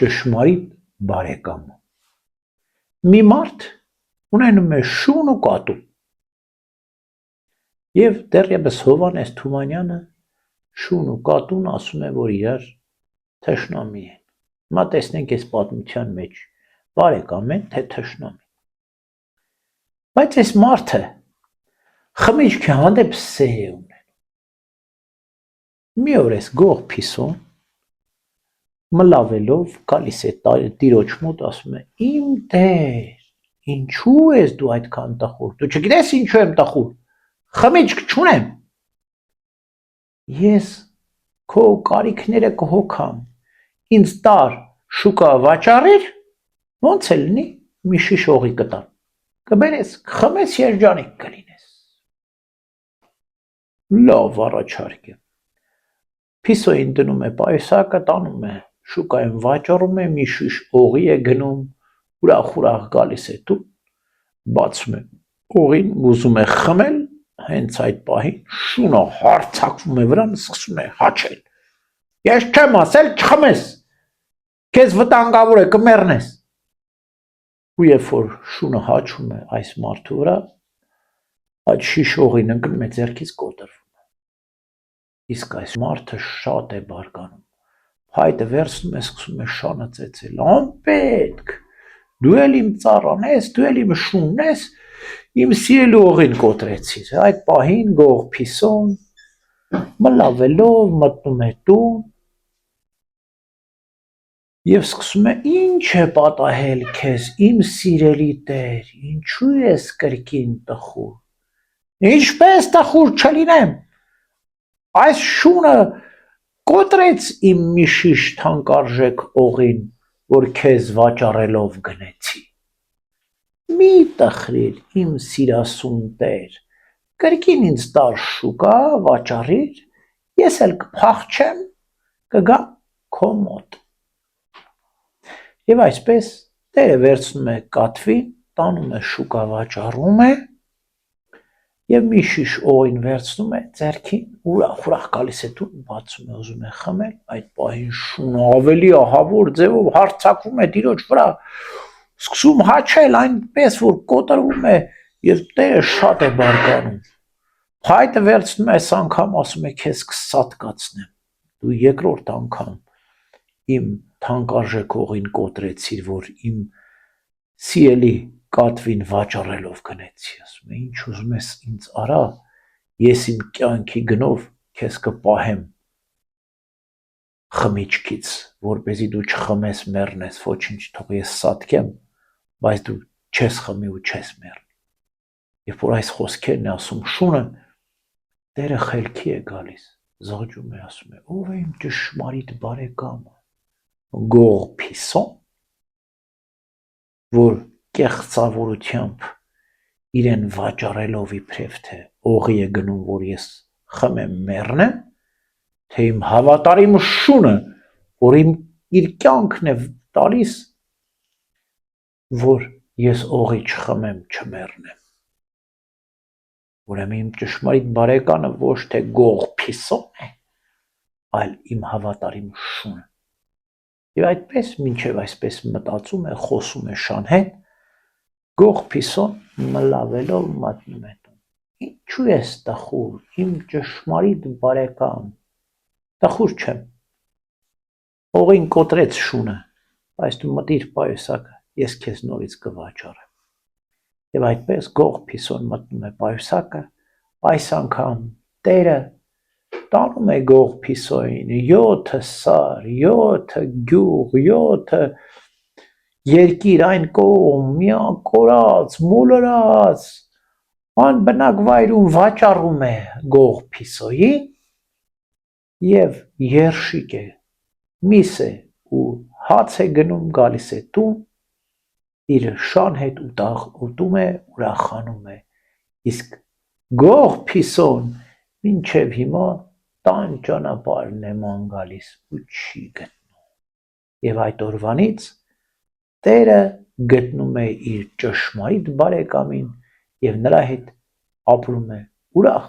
ճշմարիտ բարեկամ։ Մի մարդ ունենում է շուն ու կատու։ Եվ դեռևս Հովհաննես Թումանյանը շուն ու կատուն ասում է, որ իրար թշնամի են։ Հիմա տեսնենք այս պատմության մեջ բարեկամ են, թե թշնամի։ Բայց այս մարդը խմիչքի հանդեպ սեր է ունենում։ Մի օր այս գող Փիսոն մլավելով գալիս է տիրոջ մոտ, ասում է. «Իմ տեր, ինչու ես դու այդքան տխուր, դու չգիտես ինչու եմ տխուր, խմիչք չունեմ, ես քո կարիքները կհոգամ, ինձ տար շուկա վաճառիր, ոնց է լինի, մի շիշ օղի կտամ, կբերես, կխմես, երջանիկ կլինես»։ Լավ առաջարկ է։ Փիսոյին դնում է պայուսակը, տանում է շուկայում վաճառում է, մի շիշ օղի է գնում, ուրախ գալիս է տուն, բացում է օղին, ուզում է խմել, հենց այդ պահին շունը հարձակվում է վրան, սկսում է հաչել։ Ես չեմ ասել չխմես, քեզ վտանգավոր է, կմեռնես։ Ու երբ որ շունը հաչում է այս մարդու վրա, այդ շիշ օղին ընկնում է ձեռքից կոտրվում է։ Իսկ այս մարդը շատ է բարկանում։ Հայտը վերցնում է, սկսում է շանը ծեծել, անպետք, դու էլ իմ ծառան ես, դու էլ իմ շունն ես, իմ սիրելի օղին կոտրեցիր։ Այդ պահին գող Փիսոն մլավելով մտնում է տուն և սկսում է. «Ինչ է պատահել քեզ, իմ սիրելի տեր, ինչու ես կրկին տխուր»։ «Ինչպես տխուր չլինեմ, այս շունը կոտրեց իմ մի շիշ թանկարժեք օղին, որ քեզ վաճառելով գնեցի։ Մի տխրիր, իմ սիրասուն տեր, կրկին ինձ տար շուկա, վաճառիր, ես էլ կփախչեմ, կգամ քո մոտ»։ Եվ այսպես տերը վերցնում է կատվին, տանում է շուկա վաճառում է և մի շիշ օղին վերցնում է ձեռքին, ուրախ գալիս է տուն, բացում է, ուզում է խմել, այդ պահին շունը ավելի ահավոր ձևով հարձակվում է տիրոջ վրա, սկսում հաչել այնպես, որ կոտրվում է և տերը շատ է բարկանում։ Փայտը վերցնում է այս անգամ, ասում է քեզ կսատկացնեմ, դու երկրորդ անգամ իմ թանկարժեք օղին կոտրեցիր, որ իմ սիրելի կատվին վաճառելով գնեցի։ Ասում է ինչ ուզում ես ինձ արա, ես իմ կյանքի գնով քեզ կպահեմ խմիչքից, որպեսզի դու չխմես, մեռնես, ոչինչ, թող ես սատկեմ, բայց դու չես խմի ու չես մեռնի։ Երբ որ այս խոսքերն է ասում շունը, տերը խելքի է գալիս, զղջում է, ասում է. «Ով է իմ ճշմարիտ բարեկամը, գող Փիսոն, որ կեղծավորությամբ իրեն վաճառելով իբրև թե օղի է գնում, որ ես խմեմ, մեռնեմ, թե իմ հավատարիմ շունը, որ իր կյանքն է տալիս, որ ես օղի չխմեմ, չմեռնեմ»։ Ուրեմն իմ ճշմարիտ բարեկամը ոչ թե գող Փիսոն է, այլ իմ հավատարիմ շունը։ Եվ այդպես, մինչև այսպես մտածում է, խոսում է շան հետ, գող Փիսոն մլավելով մտնում է տուն։ Ինչու ես տխուր, իմ ճշմարիտ բարեկամ։ Տխուր չեմ, օղին կոտրեց շունը, բայց դու մտիր պայուսակը, ես քեզ նորից կվաճառեմ։ Եվ այդպես գող Փիսոն մտնում է պայուսակը, այս անգամ տերը տանում է գող Փիսոյին 7 սար, 7 գյուղ, 7 երկիր այն կողմ, միակորած, մոլորած, անբնակ վայրում վաճառում է գող Փիսոյին և երշիկ է, միս է ու հաց է գնում, գալիս է տուն, իր շան հետ ուտում է, ուրախանում է, իսկ գող Փիսոն մինչև հիմա տան ճանապարհն է ման գալիս ու չի գտնում։ Եվ այդ օրվանից տերը գտնում է իր ճշմարիտ բարեկամին և նրա հետ ապրում է ուրախ